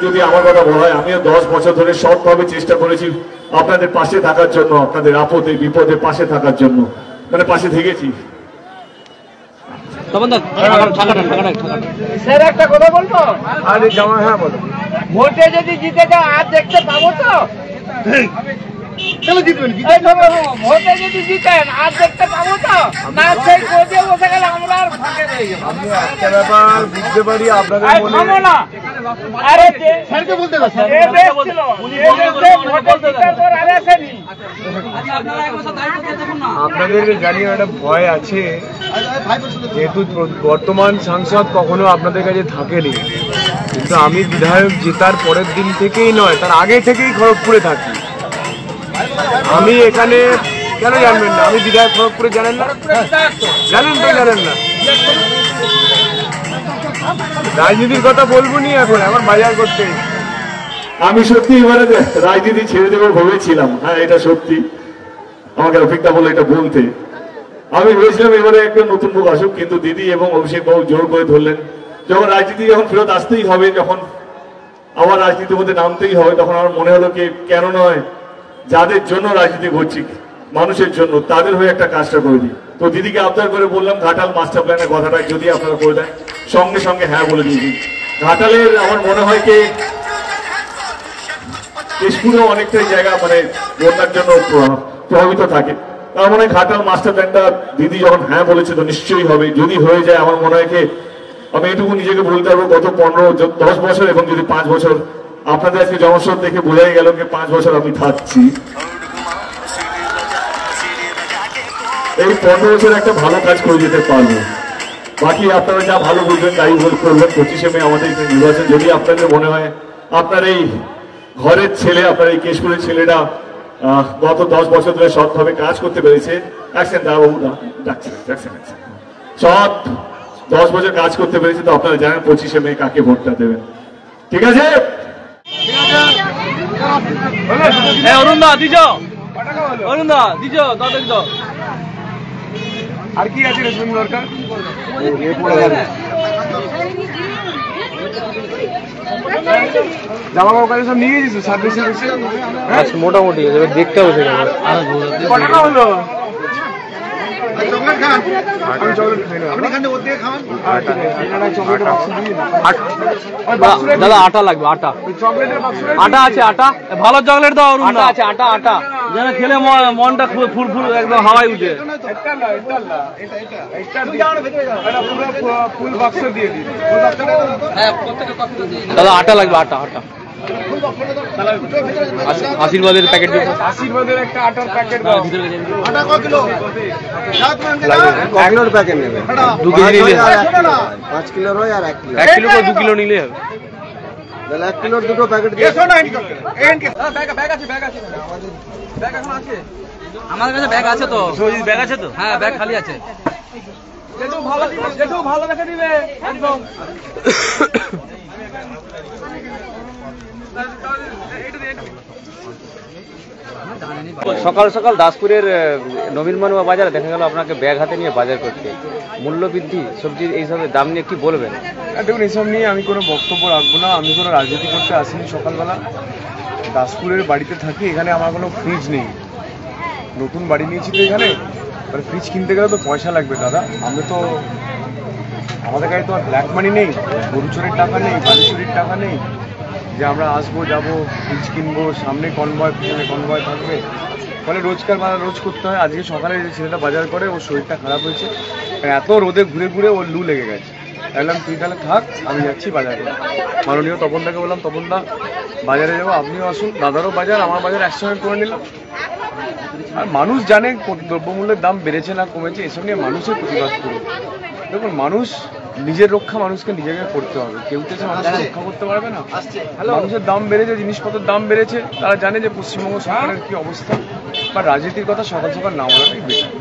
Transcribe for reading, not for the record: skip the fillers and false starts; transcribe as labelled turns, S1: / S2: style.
S1: যদি আমার কথা বলা হয়, আমিও 10 বছর ধরে সৎভাবে চেষ্টা করেছি আপনাদের পাশে থাকার জন্য, আপনাদের আপদে বিপদে পাশে থাকার জন্য, মানে পাশে থেকেছি।
S2: স্যার একটা কথা বলবো, হ্যাঁ বলো। ভোটে যদি জিতে যাও আর দেখতে পাবো তো? ভোটে যদি জিতেন আর দেখতে পাবো তো? না সেই কোচে বসে গেলে আমরা আর ফাঁকে রয়ে যাবো।
S3: আমি একটা ব্যাপার বুঝতে পারি আপনাদের মনে।
S2: না আরে স্যারকে বলতে দাও, স্যার ছিল উনি ভোটে জিতার পর আর আসেনি।
S3: আপনাদের জানিয়ে একটা ভয় আছে, যেহেতু বর্তমান সাংসদ কখনো আপনাদের কাছে থাকেনি, কিন্তু আমি বিধায়ক জেতার পরের দিন থেকেই নয়, তার আগে থেকেই খড়গপুরে থাকি। আমি এখানে কেন জানবেন না? আমি বিধায়ক খড়গপুরে জানেন না? জানেন তো? জানেন না? রাজনীতির কথা বলবো নি এখন, আমার বাজার করতে।
S1: আমি সত্যি এবারে রাজনীতি ছেড়ে দেবো ভেবেছিলাম, হ্যাঁ এটা সত্যি। আমাকে অভিজ্ঞতা বলে এটা বলতে আমি ভেবেছিলাম এবারে একটা নতুন মুখ আসুক, কিন্তু দিদি এবং অভিষেক বাবু জোর করে ধরলেন। যখন রাজনীতি যখন ফেরত আসতেই হবে, যখন আবার রাজনীতির মধ্যে নামতেই হবে, তখন আমার মনে হলো কি কেন নয়, যাদের জন্য রাজনীতি করছি, মানুষের জন্য, তাদের হয়ে একটা কাজটা করে দিই। তো দিদিকে আবদার করে বললাম ঘাটাল মাস্টার প্ল্যানের কথাটা যদি আপনারা করে দেন, সঙ্গে সঙ্গে হ্যাঁ বলে দিয়েছি। ঘাটালের আমার মনে হয় কি কেশপুরেও অনেকটাই জায়গা মানে বন্যার জন্য প্রভাবিত থাকে। আমার মনে হয় ঘাটাল মাস্টার প্ল্যানটা দিদি যখন হ্যাঁ বলেছে তো নিশ্চয়ই হবে। যদি হয়ে যায় আমার মনে হয় কি আমি এটুকু নিজেকে বলতে পারবো, গত 15-10 বছর এবং যদি 5 বছর, আপনাদের আজকে জনস্রোত দেখে বোঝাই গেল যে 5 বছর আমি থাকছি। এই 15 বছর একটা ভালো কাজ করে যেতে পারবো। বাকি আপনারা যা ভালো বুঝবেন তাই করবেন। 25শে মে আমাদের নির্বাচন। যদি আপনাদের মনে হয় আপনার এই ঘরের ছেলে, আপনার এই কেশপুরের ছেলেটা গত 10 বছর ধরে সৎভাবে কাজ করতে পেরেছে, সৎ 10 বছর কাজ করতে পেরেছে, তো আপনারা জানেন 25শে মে কাকে ভোটটা দেবেন। ঠিক আছে?
S3: আর কি আছে দরকার? জামা কাপড় সব নিয়ে গেছিস সার্ভিসে? মোটামুটি দেখতে হবে। কটা হলো?
S4: দাদা আটা লাগবে, আটা আটা আছে, আটা ভালো চকলেট দাও, আটা আছে, আটা আটা যেন খেলে মনটা ফুল ফুল একদম হাওয়ায় উঠে।
S3: ফুল বাক্স দিয়ে দিই
S4: দাদা, আটা লাগবে, আটা আটা আশীর্বাদের প্যাকেট,
S3: আশীর্বাদের একটা আটার প্যাকেট দাও।
S4: 1 কিলোর প্যাকেট নেবে, 2 কেজি নিলে
S5: 5 কিলোর হয় আর 1 কিলো,
S4: 1 কিলো 2 কিলো নিলে হবে।
S5: তাহলে 1 কিলোর দুটো প্যাকেট দিয়ে
S4: আমাদের কাছে ব্যাগ আছে তো, ব্যাগ আছে তো, হ্যাঁ ব্যাগ খালি আছে।
S2: ভালো দেখে দিবে একদম।
S4: সকাল সকাল দাসপুরের নবীন মানুয়া বাজারে দেখা গেল আপনাকে ব্যাগ হাতে নিয়ে বাজার করতে, মূল্য বৃদ্ধি, সবজির এইসবের দাম নিয়ে কি বলবেন?
S3: দেখুন, এইসব নিয়ে আমি কোনো বক্তব্য রাখবো না। আমি কোনো রাজনীতি করতে আসিনি। সকালবেলা দাসপুরের বাড়িতে থাকি, এখানে আমার কোনো ফ্রিজ নেই। নতুন বাড়ি নিয়েছি তো এখানে, ফ্রিজ কিনতে গেলে তো পয়সা লাগবে দাদা। আমাদের কাছে তো আর ব্ল্যাক মানি নেই, গরু চোরের টাকা নেই, বাড়ি চুরির টাকা নেই যে আমরা আসবো যাবো ফ্রিজ কিনবো, সামনে কনভয় পিছনে কনভয় থাকবে। ফলে রোজকার রোজ করতে হয়। আজকে সকালে যে ছেলেটা বাজার করে ওর শরীরটা খারাপ হয়েছে, এত রোদে ঘুরে ঘুরে ওর লু লেগে গেছে। বললাম তুই তাহলে থাক, আমি যাচ্ছি বাজারে। মাননীয় তপনদাকে বললাম, তপনদা বাজারে যাবো, আপনিও আসুন, দাদারও বাজার আমার বাজার একসঙ্গে করে নিলাম। আর মানুষ জানে দ্রব্যমূল্যের দাম বেড়েছে না কমেছে, এসব নিয়ে মানুষের প্রতিবাদ করুন। দেখুন, মানুষ নিজের রক্ষা মানুষকে নিজেকে করতে হবে, কেউ তো মানুষকে রক্ষা করতে পারবে না। মানুষের দাম বেড়েছে, জিনিসপত্রের দাম বেড়েছে, তারা জানে যে পশ্চিমবঙ্গ সরকারের কি অবস্থা। বা রাজনীতির কথা সকাল সকাল না বলাটাই বেটার।